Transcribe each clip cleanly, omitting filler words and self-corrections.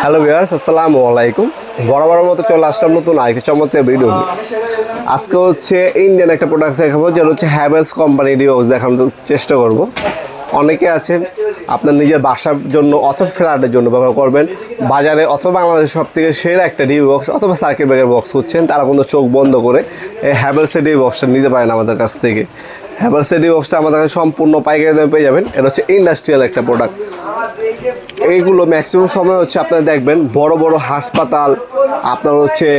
Hello viewers, আসসালামু আলাইকুম। বরাবরের মতো চলে আসলাম নতুন আরেকটি চমৎকার ভিডিও নিয়ে। আজকে হচ্ছে ইন্ডিয়ান একটা প্রোডাক্ট দেখাবো, যেটা হচ্ছে হ্যাভেলস কোম্পানি ডিওক্স দেখানোর চেষ্টা করব। অনেকে আছেন আপনার নিজের বাসার জন্য অথবা ফ্ল্যাটের জন্য ব্যবহার করবেন, বাজারে অথবা বাংলাদেশের সব থেকে সেরা একটা ডি বক্স অথবা সার্কিট ব্রেকার বক্স হচ্ছেন, তারা কিন্তু চোখ বন্ধ করে এই হ্যাভেলসের ডি বক্সটা নিতে পারেন আমাদের কাছ থেকে। হ্যাভেলসের ডি বক্সটা আমাদের কাছে সম্পূর্ণ পাইকারি দামে পেয়ে যাবেন। এটা হচ্ছে ইন্ডাস্ট্রিয়াল একটা প্রোডাক্ট। এইগুলো ম্যাক্সিমাম সময় হচ্ছে আপনারা দেখবেন বড় বড় হাসপাতাল, আপনার হচ্ছে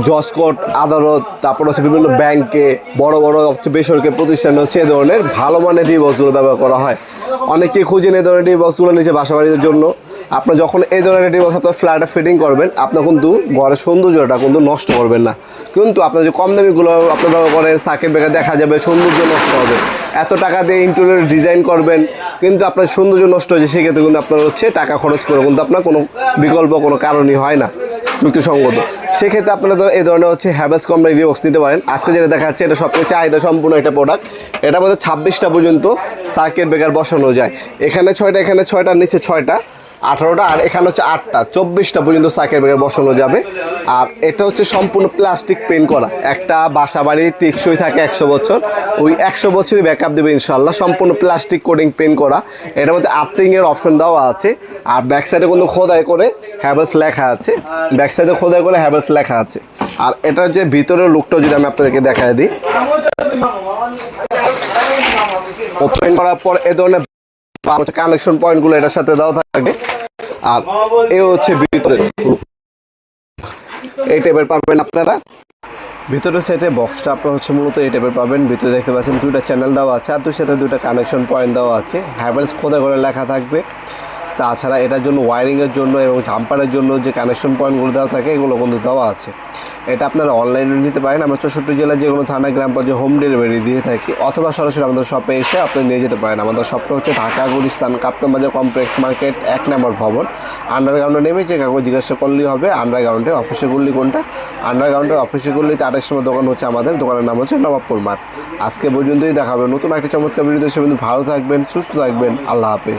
জজ কোর্ট আদালত, তারপর হচ্ছে বিভিন্ন ব্যাংকে, বড় বড় হচ্ছে বেসরকারি প্রতিষ্ঠানে হচ্ছে এই ধরনের ভালো মানের ডি বক্সগুলো ব্যবহার করা হয়। অনেকেই খুঁজেন এই ধরনের ডি বক্সগুলো নিচে বাসা বাড়ির জন্য। আপনার যখন এই ধরনের ডি বক্স আপনার ফ্ল্যাটে ফিটিং করবেন, আপনার কিন্তু ঘরের সৌন্দর্যটা কিন্তু নষ্ট করবেন না। কিন্তু আপনার যে কম দামিগুলো আপনার ব্যবহার করেন, সার্কিট ব্রেকার দেখা যাবে, সৌন্দর্য নষ্ট হবে। এত টাকা দিয়ে ইন্টেরিয়র ডিজাইন করবেন, কিন্তু আপনার সৌন্দর্য নষ্ট হয়েছে, সেক্ষেত্রে কিন্তু আপনার হচ্ছে টাকা খরচ করে কিন্তু আপনার কোনো বিকল্প কোনো কারণই হয় না যুক্তিসঙ্গত। সেক্ষেত্রে আপনারা এই ধরনের হচ্ছে হ্যাভেলস কোম্পানি ডি বক্স নিতে পারেন। আজকে যেটা দেখা যাচ্ছে এটা সবথেকে চাহিদা সম্পূর্ণ একটা প্রোডাক্ট। এটার মধ্যে 26টা পর্যন্ত সার্কিট ব্রেকার বসানো যায়। এখানে 6টা, এখানে 6টার নিচে 6টা, 18টা, আর এখানে হচ্ছে 8টা, 24টা পর্যন্ত সার্কিট ব্রেকার বসানো যাবে। আর এটা হচ্ছে সম্পূর্ণ প্লাস্টিক পেন্ট করা। একটা বাসা বাড়ি টেকসই থাকে 100 বছর, ওই 100 বছরই ব্যাকআপ দেবে ইনশাল্লাহ। সম্পূর্ণ প্লাস্টিক কোটিং পেন্ট করা। এটার মধ্যে আর্থিংয়ের অপশন দেওয়া আছে। আর ব্যাক সাইডে কিন্তু খোদাই করে হ্যাভেলস লেখা আছে, ব্যাক সাইডে খোদাই করে হ্যাভেলস লেখা আছে। আর এটার যে ভিতরের লুকটা যদি আমি আপনাদেরকে দেখাই দিই, ওপেন করার পর এ ধরনের কানেকশন পয়েন্টগুলো এটার সাথে দেওয়া থাকবে। আর এ হচ্ছে ভিতরে এই টাইপের পাবেন আপনারা। ভিতরে সেটে বক্সটা আপনার হচ্ছে মূলত এই টাইপের পাবেন। ভিতরে দেখতে পাচ্ছেন 2টা চ্যানেল দেওয়া আছে, আর দুই সাথে 2টা কানেকশন পয়েন্ট দেওয়া আছে। হ্যাভেলস খোদাই করে লেখা থাকবে। তাছাড়া এটার জন্য ওয়ারিংয়ের জন্য এবং জাম্পারের জন্য যে কানেকশন পয়েন্টগুলো দেওয়া থাকে, এগুলো কিন্তু দেওয়া আছে। এটা আপনারা অনলাইনে নিতে পারেন। আমরা 64 জেলার যে কোনো থানা, গ্রাম পর্যায়ে হোম ডেলিভারি দিয়ে থাকি, অথবা সরাসরি আমাদের শপে এসে আপনি নিয়ে যেতে পারেন। আমাদের শপটা হচ্ছে ঢাকা গুলিস্তান কাপ্তান বাজার কমপ্লেক্স মার্কেট 1 নম্বর ভবন। আন্ডারগ্রাউন্ডে নেমে যে কাগজ জিজ্ঞাসা করলেই হবে আন্ডারগ্রাউন্ডে অফিসে গুল্লি কোনটা। আন্ডারগ্রাউন্ডের অফিসে গুল্লিতে 28 নম্বর দোকান হচ্ছে আমাদের। দোকানের নাম হচ্ছে নবাবপুর মাঠ। আজকে পর্যন্তই দেখাবে নতুন একটা চমৎকার ভিডিও। সে কিন্তু ভালো থাকবেন, সুস্থ থাকবেন। আল্লাহ হাফেজ।